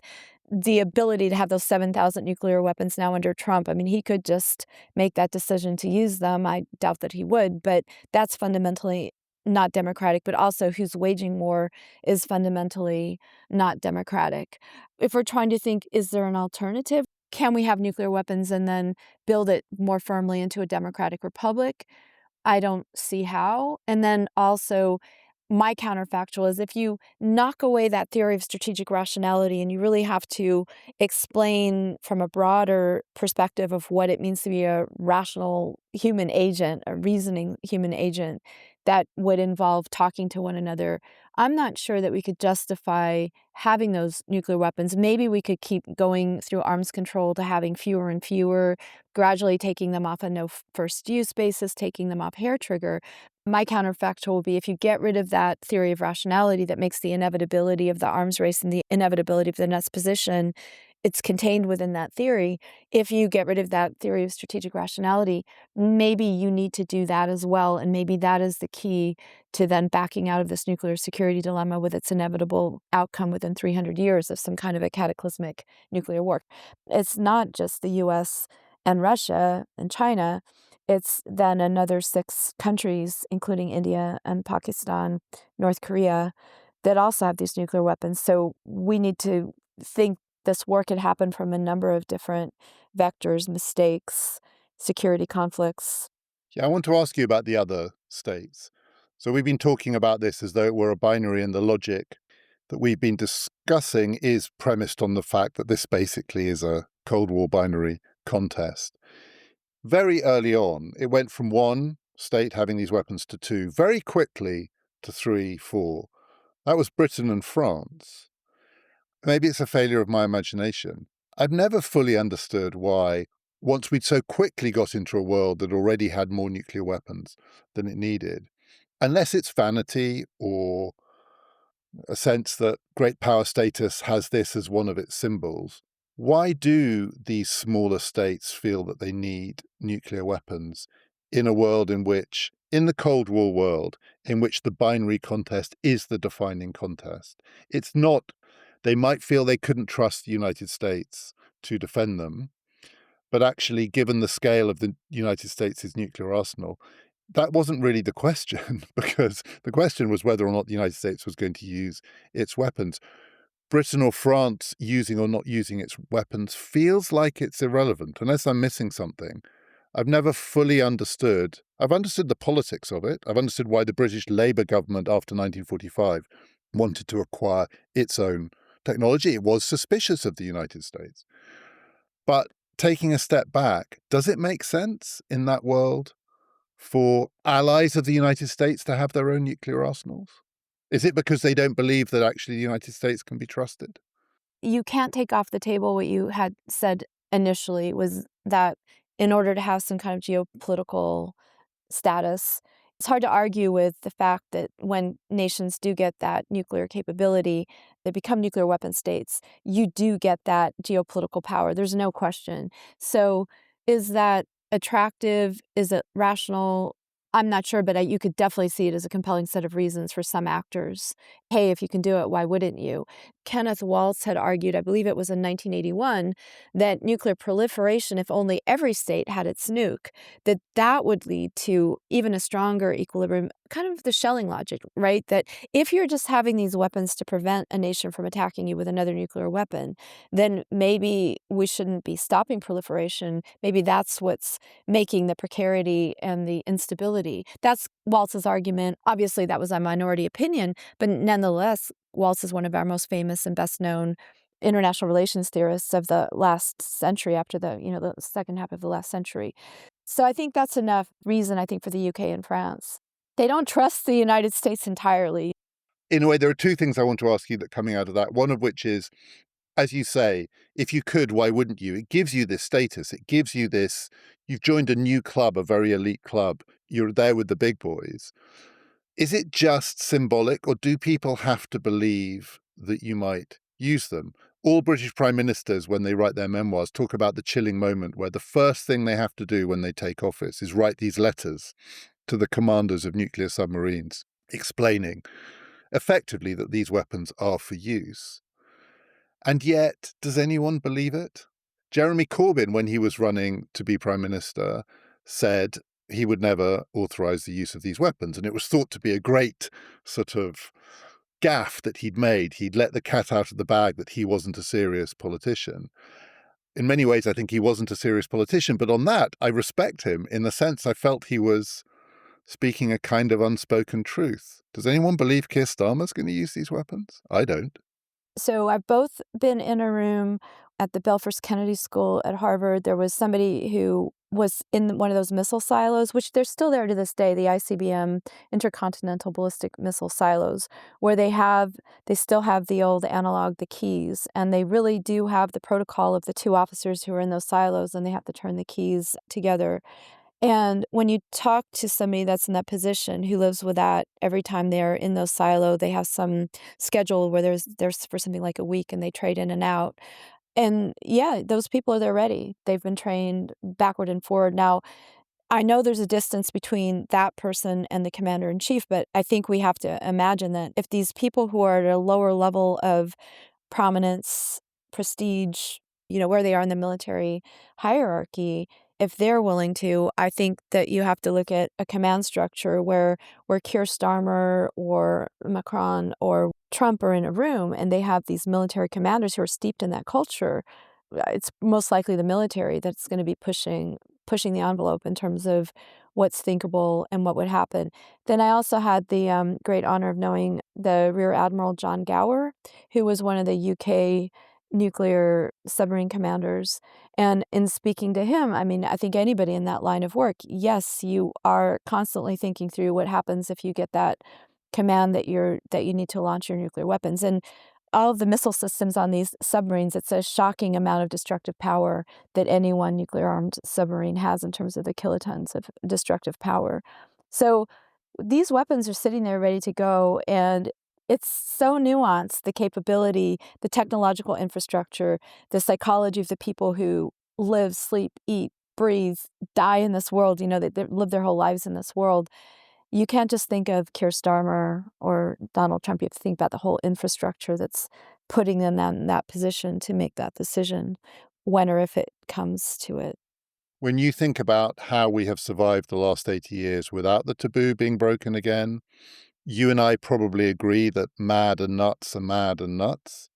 the ability to have those 7,000 nuclear weapons now under Trump. I mean, he could just make that decision to use them. I doubt that he would, but that's fundamentally not democratic. But also, who's waging war is fundamentally not democratic. If we're trying to think, is there an alternative? Can we have nuclear weapons and then build it more firmly into a democratic republic? I don't see how. And then also, my counterfactual is, if you knock away that theory of strategic rationality and you really have to explain from a broader perspective of what it means to be a rational human agent, a reasoning human agent, that would involve talking to one another, I'm not sure that we could justify having those nuclear weapons. Maybe we could keep going through arms control to having fewer and fewer, gradually taking them off a no first use basis, taking them off hair trigger. My counterfactual will be, if you get rid of that theory of rationality that makes the inevitability of the arms race and the inevitability of the N.U.T.S position it's contained within that theory. If you get rid of that theory of strategic rationality, maybe you need to do that as well, and maybe that is the key to then backing out of this nuclear security dilemma with its inevitable outcome within 300 years of some kind of a cataclysmic nuclear war. It's not just the US and Russia and China, it's then another 6 countries, including India and Pakistan, North Korea, that also have these nuclear weapons. So we need to think this war could happen from a number of different vectors, mistakes, security conflicts. Yeah, I want to ask you about the other states. So we've been talking about this as though it were a binary, and the logic that we've been discussing is premised on the fact that this basically is a Cold War binary contest. Very early on, it went from one state having these weapons to two, very quickly to three, four. That was Britain and France. Maybe it's a failure of my imagination. I've never fully understood why, once we'd so quickly got into a world that already had more nuclear weapons than it needed, unless it's vanity or a sense that great power status has this as one of its symbols, why do these smaller states feel that they need nuclear weapons in a world in which, in the Cold War world, in which the binary contest is the defining contest? It's not, they might feel they couldn't trust the United States to defend them, but actually, given the scale of the United States' nuclear arsenal, that wasn't really the question, because the question was whether or not the United States was going to use its weapons. Britain or France using or not using its weapons feels like it's irrelevant, unless I'm missing something. I've never fully understood. I've understood the politics of it. I've understood why the British Labour government after 1945 wanted to acquire its own technology. It was suspicious of the United States. But taking a step back, does it make sense in that world for allies of the United States to have their own nuclear arsenals? Is it because they don't believe that actually the United States can be trusted? You can't take off the table what you had said initially, was that in order to have some kind of geopolitical status, it's hard to argue with the fact that when nations do get that nuclear capability, they become nuclear weapon states, you do get that geopolitical power. There's no question. So is that attractive? Is it rational? I'm not sure, but you could definitely see it as a compelling set of reasons for some actors. Hey, if you can do it, why wouldn't you? Kenneth Waltz had argued, I believe it was in 1981, that nuclear proliferation, if only every state had its nuke, that that would lead to even a stronger equilibrium, kind of the Schelling logic, right? That if you're just having these weapons to prevent a nation from attacking you with another nuclear weapon, then maybe we shouldn't be stopping proliferation. Maybe that's what's making the precarity and the instability. That's Waltz's argument. Obviously, that was a minority opinion, but nonetheless, Waltz is one of our most famous and best known international relations theorists of the last century, after the second half of the last century. So I think that's enough reason, I think, for the UK and France. They don't trust the United States entirely. In a way, there are two things I want to ask you that coming out of that, one of which is, as you say, if you could, why wouldn't you? It gives you this status. It gives you this, you've joined a new club, a very elite club. You're there with the big boys. Is it just symbolic, or do people have to believe that you might use them? All British prime ministers, when they write their memoirs, talk about the chilling moment where the first thing they have to do when they take office is write these letters to the commanders of nuclear submarines, explaining effectively that these weapons are for use. And yet, does anyone believe it? Jeremy Corbyn, when he was running to be prime minister, said he would never authorize the use of these weapons. And it was thought to be a great sort of gaffe that he'd made. He'd let the cat out of the bag, that he wasn't a serious politician. In many ways, I think he wasn't a serious politician. But on that, I respect him in the sense I felt he was speaking a kind of unspoken truth. Does anyone believe Keir Starmer's going to use these weapons? I don't. So I've both been in a room at the Belfast Kennedy School at Harvard. There was somebody who was in one of those missile silos, which they're still there to this day, the ICBM, Intercontinental Ballistic Missile Silos, where they still have the old analog, the keys, and they really do have the protocol of the two officers who are in those silos, and they have to turn the keys together. And when you talk to somebody that's in that position who lives with that every time they're in those silo, they have some schedule where there's for something like a week and they trade in and out. And yeah, those people are there ready. They've been trained backward and forward. Now, I know there's a distance between that person and the commander in chief, but I think we have to imagine that if these people who are at a lower level of prominence, prestige, where they are in the military hierarchy, if they're willing to, I think that you have to look at a command structure where Keir Starmer or Macron or Trump are in a room and they have these military commanders who are steeped in that culture. It's most likely the military that's going to be pushing the envelope in terms of what's thinkable and what would happen. Then I also had the great honor of knowing the Rear Admiral John Gower, who was one of the UK nuclear submarine commanders. And in speaking to him, I mean, I think anybody in that line of work, yes, you are constantly thinking through what happens if you get that command that you need to launch your nuclear weapons. And all of the missile systems on these submarines, it's a shocking amount of destructive power that any one nuclear-armed submarine has in terms of the kilotons of destructive power. So these weapons are sitting there ready to go, and it's so nuanced, the capability, the technological infrastructure, the psychology of the people who live, sleep, eat, breathe, die in this world, they live their whole lives in this world. You can't just think of Keir Starmer or Donald Trump. You have to think about the whole infrastructure that's putting them in that position to make that decision when or if it comes to it. When you think about how we have survived the last 80 years without the taboo being broken again, you and I probably agree that M.A.D and N.U.T.S are mad and nuts.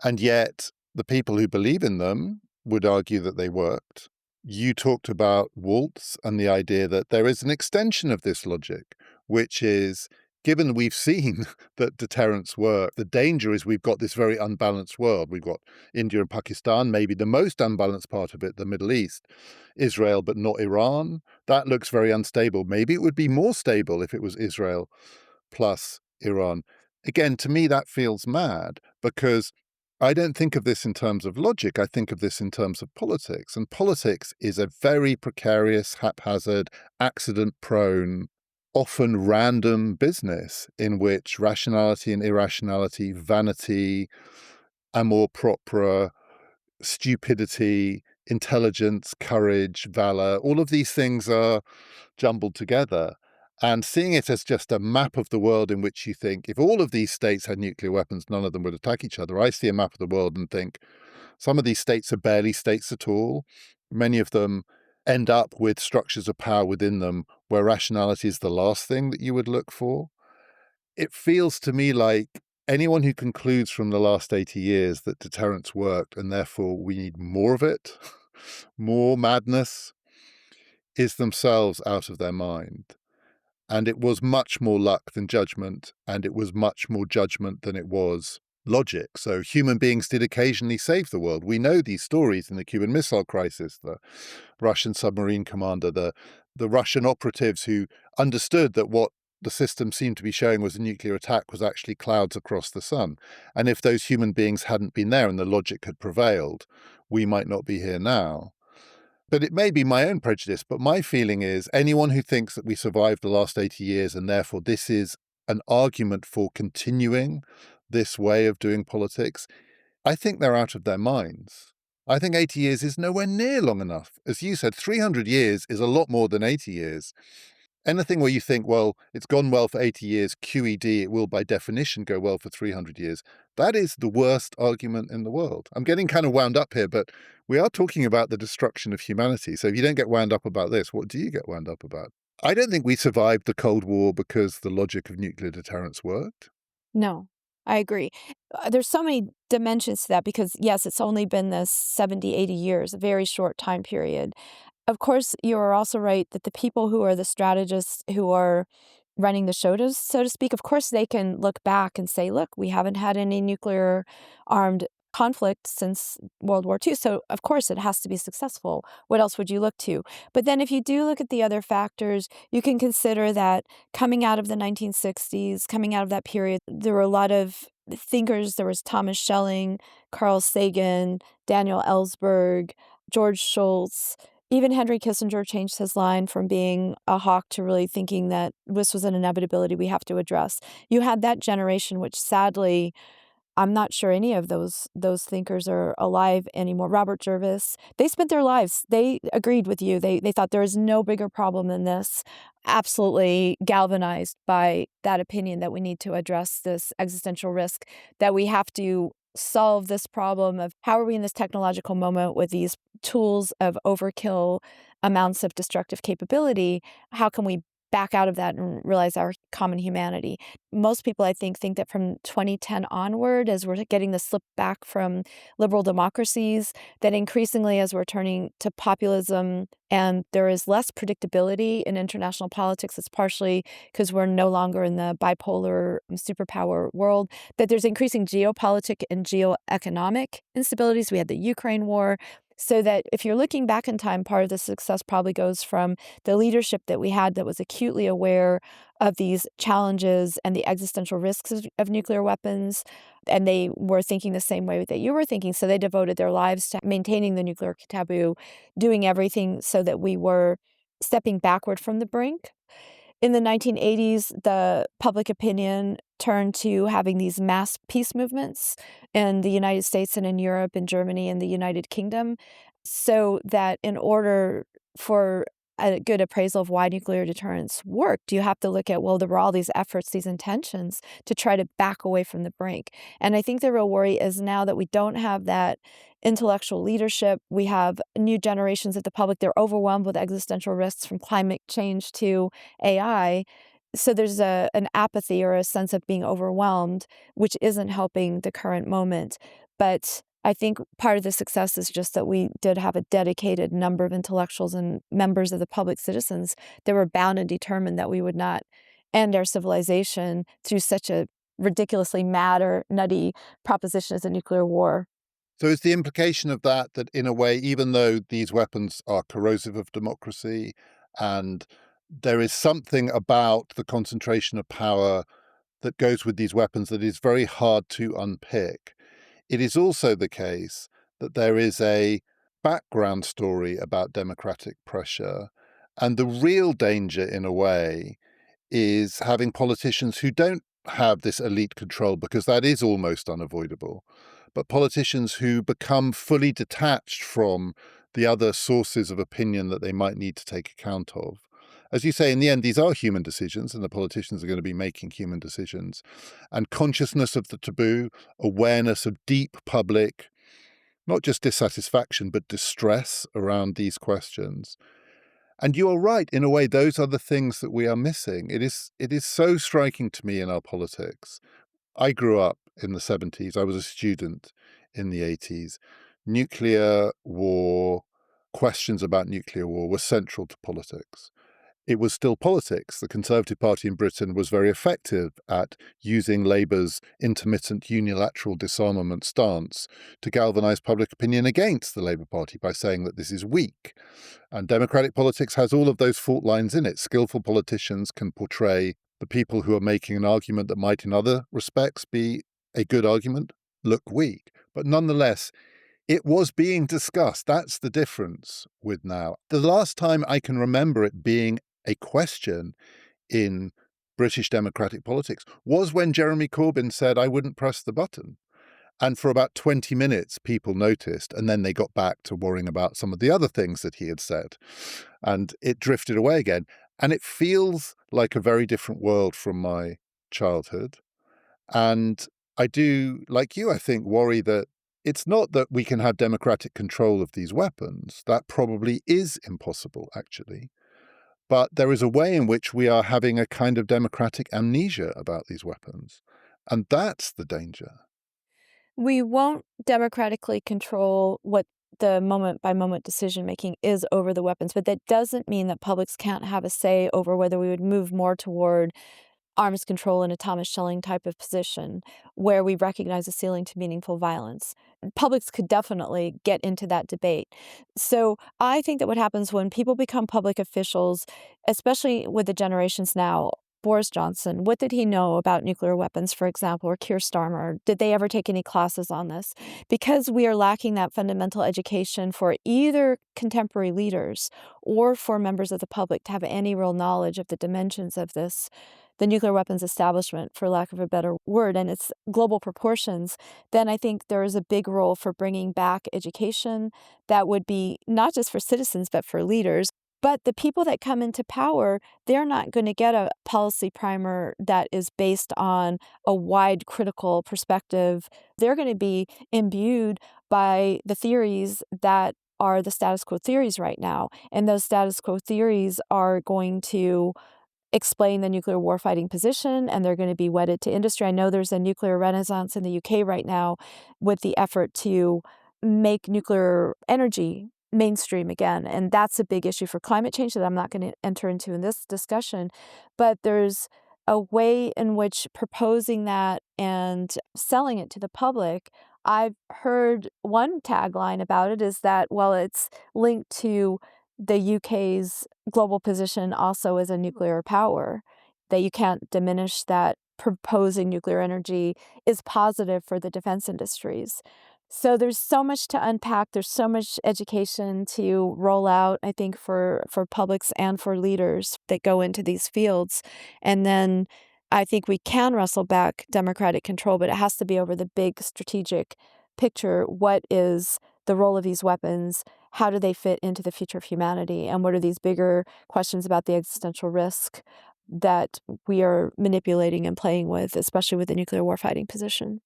And yet, the people who believe in them would argue that they worked. You talked about Waltz and the idea that there is an extension of this logic, which is given we've seen that deterrence work, the danger is we've got this very unbalanced world. We've got India and Pakistan, maybe the most unbalanced part of it, the Middle East, Israel, but not Iran. That looks very unstable. Maybe it would be more stable if it was Israel plus Iran. Again, to me, that feels mad because I don't think of this in terms of logic. I think of this in terms of politics. And politics is a very precarious, haphazard, accident prone, often random business in which rationality and irrationality, vanity, amour propre, stupidity, intelligence, courage, valor, all of these things are jumbled together. And seeing it as just a map of the world in which you think if all of these states had nuclear weapons, none of them would attack each other. I see a map of the world and think some of these states are barely states at all. Many of them end up with structures of power within them where rationality is the last thing that you would look for. It feels to me like anyone who concludes from the last 80 years that deterrence worked and therefore we need more of it, more madness, is themselves out of their mind. And it was much more luck than judgment, and it was much more judgment than it was logic. So human beings did occasionally save the world. We know these stories in the Cuban Missile Crisis, the Russian submarine commander, the Russian operatives who understood that what the system seemed to be showing was a nuclear attack was actually clouds across the sun. And if those human beings hadn't been there and the logic had prevailed, we might not be here now. But it may be my own prejudice, but my feeling is anyone who thinks that we survived the last 80 years and therefore this is an argument for continuing this way of doing politics, I think they're out of their minds. I think 80 years is nowhere near long enough. As you said, 300 years is a lot more than 80 years. Anything where you think, well, it's gone well for 80 years, QED, it will by definition go well for 300 years. That is the worst argument in the world. I'm getting kind of wound up here, but we are talking about the destruction of humanity. So if you don't get wound up about this, what do you get wound up about? I don't think we survived the Cold War because the logic of nuclear deterrence worked. No, I agree. There's so many dimensions to that because, yes, it's only been this 70, 80 years, a very short time period. Of course, you are also right that the people who are the strategists who are running the show, so to speak, of course, they can look back and say, look, we haven't had any nuclear armed conflict since World War II. So, of course, it has to be successful. What else would you look to? But then if you do look at the other factors, you can consider that coming out of the 1960s, coming out of that period, there were a lot of thinkers. There was Thomas Schelling, Carl Sagan, Daniel Ellsberg, George Shultz. Even Henry Kissinger changed his line from being a hawk to really thinking that this was an inevitability we have to address. You had that generation, which sadly I'm not sure any of those thinkers are alive anymore. Robert Jervis, they spent their lives, they agreed with you. They thought there is no bigger problem than this. Absolutely galvanized by that opinion that we need to address this existential risk, that we have to solve this problem of how are we in this technological moment with these tools of overkill amounts of destructive capability? How can we back out of that and realize our common humanity? Most people, I think that from 2010 onward, as we're getting the slip back from liberal democracies, that increasingly as we're turning to populism and there is less predictability in international politics, it's partially because we're no longer in the bipolar superpower world, that there's increasing geopolitic and geoeconomic instabilities. We had the Ukraine war. So that if you're looking back in time, part of the success probably goes from the leadership that we had that was acutely aware of these challenges and the existential risks of nuclear weapons. And they were thinking the same way that you were thinking. So they devoted their lives to maintaining the nuclear taboo, doing everything so that we were stepping backward from the brink. In the 1980s, the public opinion turned to having these mass peace movements in the United States and in Europe and Germany and the United Kingdom, so that in order for a good appraisal of why nuclear deterrence worked, you have to look at, well, there were all these efforts, these intentions to try to back away from the brink. And I think the real worry is now that we don't have that intellectual leadership, we have new generations of the public, they're overwhelmed with existential risks from climate change to AI. So there's an apathy or a sense of being overwhelmed, which isn't helping the current moment. But I think part of the success is just that we did have a dedicated number of intellectuals and members of the public citizens that were bound and determined that we would not end our civilization through such a ridiculously mad or nutty proposition as a nuclear war. So is the implication of that that in a way, even though these weapons are corrosive of democracy and there is something about the concentration of power that goes with these weapons that is very hard to unpick, it is also the case that there is a background story about democratic pressure. And the real danger, in a way, is having politicians who don't have this elite control, because that is almost unavoidable, but politicians who become fully detached from the other sources of opinion that they might need to take account of. As you say, in the end, these are human decisions, and the politicians are going to be making human decisions. And consciousness of the taboo, awareness of deep public, not just dissatisfaction, but distress around these questions. And you are right, in a way, those are the things that we are missing. It is so striking to me in our politics. I grew up in the 70s. I was a student in the 80s. Nuclear war, questions about nuclear war were central to politics. It was still politics. The Conservative Party in Britain was very effective at using Labour's intermittent unilateral disarmament stance to galvanise public opinion against the Labour Party by saying that this is weak. And democratic politics has all of those fault lines in it. Skillful politicians can portray the people who are making an argument that might in other respects be a good argument look weak. But nonetheless, it was being discussed. That's the difference with now. The last time I can remember it being a question in British democratic politics was when Jeremy Corbyn said, "I wouldn't press the button." And for about 20 minutes, people noticed, and then they got back to worrying about some of the other things that he had said. And it drifted away again. And it feels like a very different world from my childhood. And I do, like you, I think, worry that it's not that we can have democratic control of these weapons. That probably is impossible, actually. But there is a way in which we are having a kind of democratic amnesia about these weapons. And that's the danger. We won't democratically control what the moment by moment decision making is over the weapons, but that doesn't mean that publics can't have a say over whether we would move more toward arms control and atomic shelling type of position where we recognize a ceiling to meaningful violence. Publics could definitely get into that debate. So I think that what happens when people become public officials, especially with the generations now, Boris Johnson, what did he know about nuclear weapons, for example, or Keir Starmer? Did they ever take any classes on this? Because we are lacking that fundamental education for either contemporary leaders or for members of the public to have any real knowledge of the dimensions of this the nuclear weapons establishment, for lack of a better word, and its global proportions, then I think there is a big role for bringing back education that would be not just for citizens, but for leaders. But the people that come into power, they're not going to get a policy primer that is based on a wide critical perspective. They're going to be imbued by the theories that are the status quo theories right now. And those status quo theories are going to explain the nuclear warfighting position, and they're going to be wedded to industry. I know there's a nuclear renaissance in the UK right now with the effort to make nuclear energy mainstream again, and that's a big issue for climate change that I'm not going to enter into in this discussion. But there's a way in which proposing that and selling it to the public, I've heard one tagline about it is that, well, it's linked to the UK's global position also as a nuclear power, that you can't diminish that proposing nuclear energy is positive for the defense industries. So there's so much to unpack. There's so much education to roll out, I think, for publics and for leaders that go into these fields. And then I think we can wrestle back democratic control, but it has to be over the big strategic picture. What is the role of these weapons? How do they fit into the future of humanity? And what are these bigger questions about the existential risk that we are manipulating and playing with, especially with the nuclear warfighting position?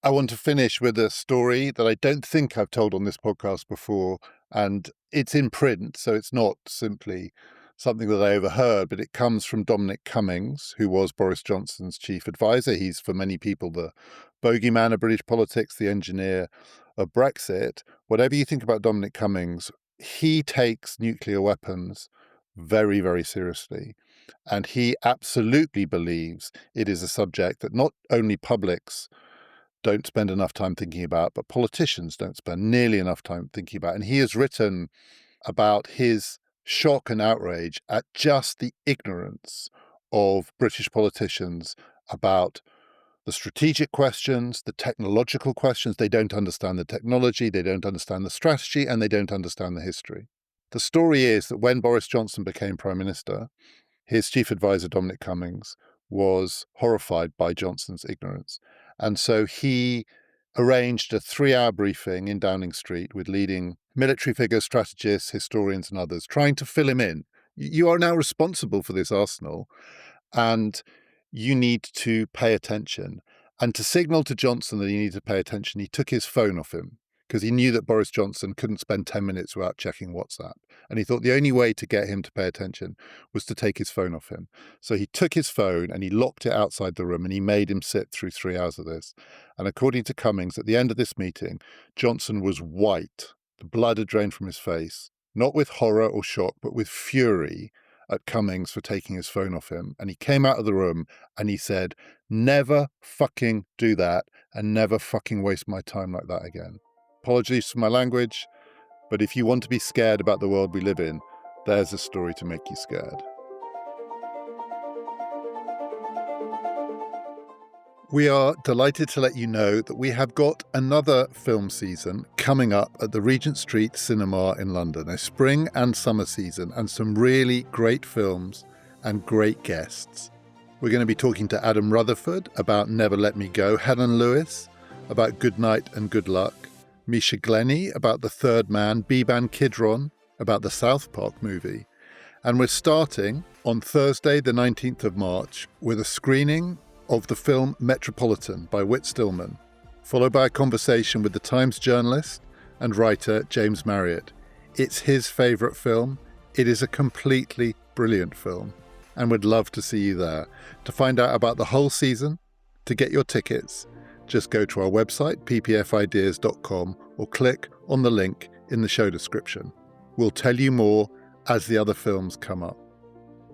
I want to finish with a story that I don't think I've told on this podcast before, and it's in print, so it's not simply something that I overheard, but it comes from Dominic Cummings, who was Boris Johnson's chief advisor. He's, for many people, the bogeyman of British politics, the engineer of Brexit. Whatever you think about Dominic Cummings, he takes nuclear weapons very, very seriously. And he absolutely believes it is a subject that not only publics don't spend enough time thinking about, but politicians don't spend nearly enough time thinking about. And he has written about his shock and outrage at just the ignorance of British politicians about the strategic questions, the technological questions. They don't understand the technology, they don't understand the strategy, and they don't understand the history. The story is that when Boris Johnson became Prime Minister, his chief advisor, Dominic Cummings, was horrified by Johnson's ignorance. And so he arranged a 3-hour briefing in Downing Street with leading military figures, strategists, historians, and others, trying to fill him in. You are now responsible for this arsenal, and you need to pay attention. And to signal to Johnson that he needed to pay attention, he took his phone off him, because he knew that Boris Johnson couldn't spend 10 minutes without checking WhatsApp. And he thought the only way to get him to pay attention was to take his phone off him. So he took his phone and he locked it outside the room, and he made him sit through 3 hours of this. And according to Cummings, at the end of this meeting, Johnson was white. The blood had drained from his face, not with horror or shock, but with fury at Cummings for taking his phone off him. And he came out of the room and he said, "Never fucking do that, and never fucking waste my time like that again." Apologies for my language, but if you want to be scared about the world we live in, there's a story to make you scared. We are delighted to let you know that we have got another film season coming up at the Regent Street Cinema in London, a spring and summer season, and some really great films and great guests. We're going to be talking to Adam Rutherford about Never Let Me Go, Helen Lewis about Good Night and Good Luck, Misha Glenny about The Third Man, Biban Kidron about the South Park movie. And we're starting on Thursday, the 19th of March, with a screening of the film Metropolitan by Whit Stillman, followed by a conversation with the Times journalist and writer James Marriott. It's his favourite film. It is a completely brilliant film, and we'd love to see you there. To find out about the whole season, to get your tickets, just go to our website, ppfideas.com, or click on the link in the show description. We'll tell you more as the other films come up.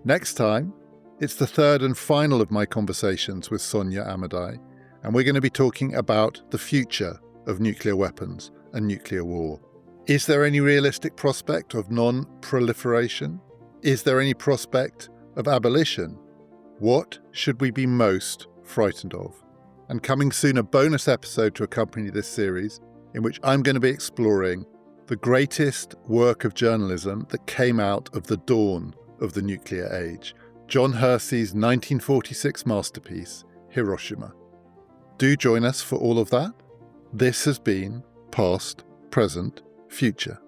Next time, it's the third and final of my conversations with Sonia Amadae, and we're going to be talking about the future of nuclear weapons and nuclear war. Is there any realistic prospect of non-proliferation? Is there any prospect of abolition? What should we be most frightened of? And coming soon, a bonus episode to accompany this series, in which I'm going to be exploring the greatest work of journalism that came out of the dawn of the nuclear age. John Hersey's 1946 masterpiece, Hiroshima. Do join us for all of that. This has been Past, Present, Future.